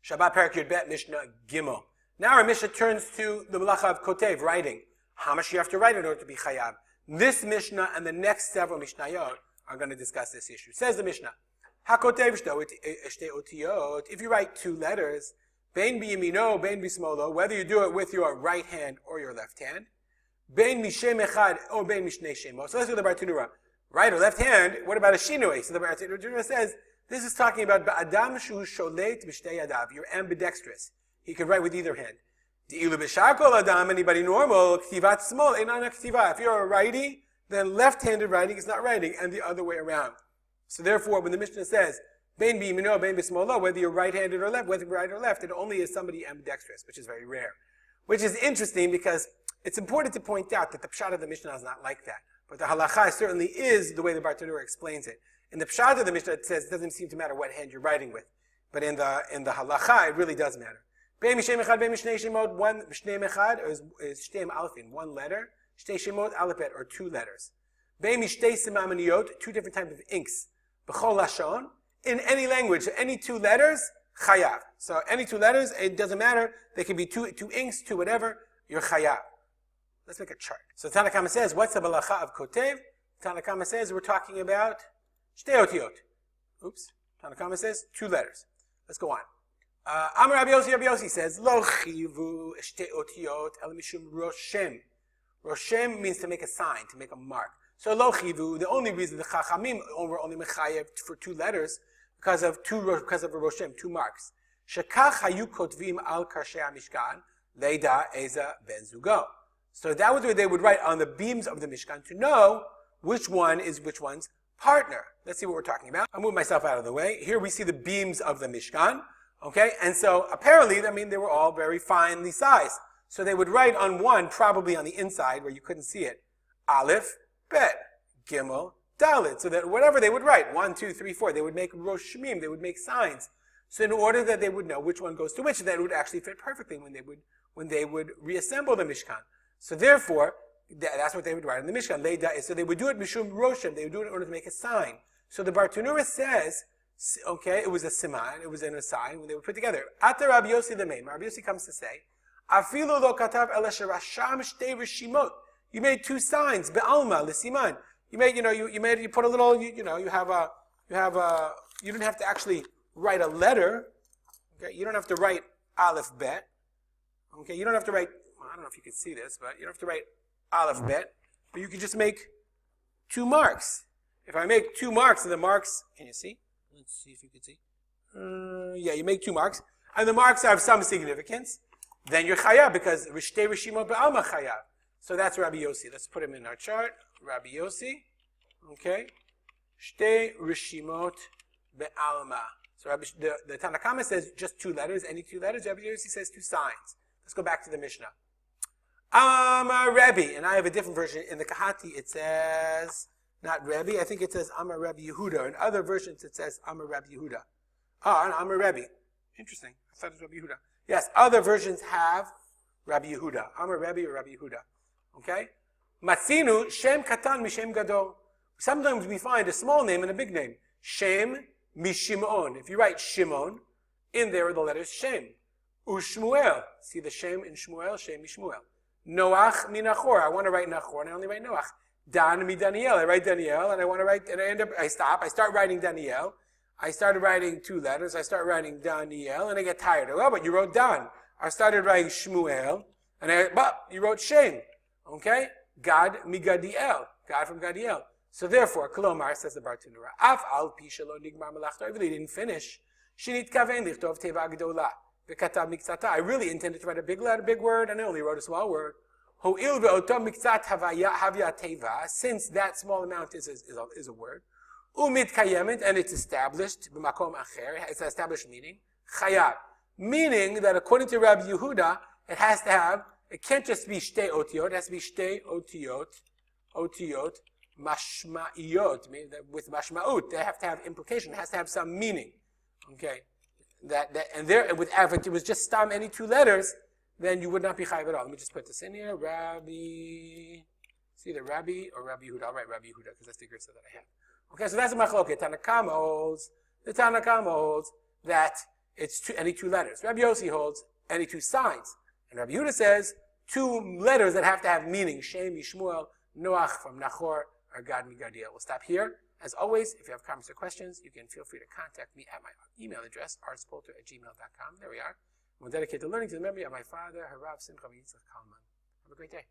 Shabbat Parak Yud Bet Mishnah Gimel. Now our Mishnah turns to the Malacha of Kotev, writing. How much you have to write in order to be Chayav? This Mishnah and the next several Mishnayot are going to discuss this issue. Says the Mishnah, HaKotev Shte Otiyot, if you write two letters, Bein B'yamino, Bein B'smolo, whether you do it with your right hand or your left hand, Bein Mishem Echad, or Bein Mishnei Shemos. So let's do the Bartanura. Right or left hand, what about a Shinui? So the Bartanura says, this is talking about Ba'adam Shu Sholet B'shtei Yadav. You're ambidextrous. He can write with either hand. De'ilu B'shakol Adam, anybody normal, Ktivat Smol, Einana Ktiva. If you're a righty, then left-handed writing is not writing, and the other way around. So therefore, when the Mishnah says, Bein b'yamino, bein b'smolo, whether you're right-handed or left, whether right or left, it only is somebody ambidextrous, which is very rare. Which is interesting because it's important to point out that the pshat of the Mishnah is not like that. But the halacha certainly is the way the Bartanura explains it. In the pshat of the Mishnah, it says it doesn't seem to matter what hand you're writing with. But in the halacha, it really does matter. Bein mishem echad, bein mishnei shemot, one mishnei echad is shteim alfin, one letter. Shtei shemot alphabet, or two letters. Bein mishtei simamaniyot, two different types of inks. B'chol lashon, in any language, any two letters, chayav. So any two letters, it doesn't matter. They can be two inks, two whatever, you're chayav. Let's make a chart. So Tanna Kama says, what's the balacha of kotev? Tanna Kama says, we're talking about shtei otiyot. Oops. Tanna Kama says, two letters. Let's go on. Amar Rabbi Yossi says, Lo chivu shtei otiyot el mishum roshem. Roshem means to make a sign, to make a mark. So lo chivu, the only reason the chachamim were only mechayev for two letters, because of a roshem, two marks. Shekach hayu kotvim al karshei mishkan leida eza ben zugo. So that was what they would write on the beams of the Mishkan to know which one is which one's partner. Let's see what we're talking about. I'll move myself out of the way. Here we see the beams of the Mishkan. Okay, and so apparently, they were all very finely sized. So they would write on one, probably on the inside where you couldn't see it, Aleph, Bet, Gimel, Dalet. So that whatever they would write, 1, 2, 3, 4, they would make roshmim, they would make signs. So in order that they would know which one goes to which, that it would actually fit perfectly when they would reassemble the Mishkan. So therefore, that's what they would write in the Mishkan. So they would do it mishum roshem, they would do it in order to make a sign. So the Bartanura says, okay, it was a siman, it was in a sign when they were put together. Ata Rabbi Yossi the Meim, Rabbi Yossi comes to say, Afilu lo katav ela sherasham shtei reshimot. You made two signs, be'alma, l'siman. You put a little, you didn't have to actually write a letter. Okay, you don't have to write aleph bet. Okay, you don't have to write, I don't know if you can see this, but you don't have to write aleph bet, but you can just make two marks. If I make two marks, and the marks, can you see? Let's see if you can see. Yeah, you make two marks, and the marks have some significance. Then you're chayav because rishtei rishimot be'alma chayav. So that's Rabbi Yossi. Let's put him in our chart. Rabbi Yossi. Okay. Shtei rishimot be'alma. So the Tanna Kama says just two letters, any two letters. Rabbi Yossi says two signs. Let's go back to the Mishnah. Amar Rebbe, and I have a different version. In the Kahati it says not Rebbe. I think it says Amar Rabbi Yehuda. In other versions it says Amar Rabbi Yehuda. And Amar Rebbe. Interesting. I thought it was Rabbi Yehuda. Yes, other versions have Rabbi Yehuda. Amar Rebbe or Rabbi Yehuda. Okay? Matzinu Shem Katan Mishem Gadol. Sometimes we find a small name and a big name. Shem Mishimon. If you write Shimon, in there are the letters Shem. Ushmuel. See the Shem in Shmuel? Shem Mishmuel. Noach mi Nachor. I want to write Nachor and I only write Noach. Dan mi Daniel. I write Daniel and I want to write, and I start writing Daniel. I started writing two letters. I start writing Daniel and I get tired. Oh, but you wrote Dan. I started writing Shmuel but you wrote Shem. Okay? Gad mi Gadiel. God from Gadiel. So therefore, Kolomar, says the Bartanura, Af al pi shelo nigmar melachto. I really didn't finish. Shinit kaven lichtov teva gdola. V'katav miktzata. I really intended to write a big letter, big word, and I only wrote a small word. Ho'il ve'otom miktzat havya teva. Since that small amount is a word. Umit kayemet, and it's established. B'makom acher. It's an established meaning. Chayav. Meaning that according to Rabbi Yehuda, it can't just be shtei otiyot, it has to be shtei otiyot, mashma'iyot, with mashma'ut. They have to have implication, it has to have some meaning. Okay? If it was just stam any two letters, then you would not be chayiv at all. Let me just put this in here. It's either Rabbi or Rabbi Yehuda. I'll write Rabbi Yehuda because that's the grissa that I have. Okay, so that's a machloket. The Tanna Kama holds that it's any two letters. Rabbi Yossi holds any two signs. And Rabbi Yehuda says two letters that have to have meaning. Shem, Yishmuel, Noach from Nachor, or Gad Migadiel. We'll stop here. As always, if you have comments or questions, you can feel free to contact me at my email address, artspolter@gmail.com. There we are. We'll dedicate the learning to the memory of my father, Harav Simcha Yitzchak Kalman. Have a great day.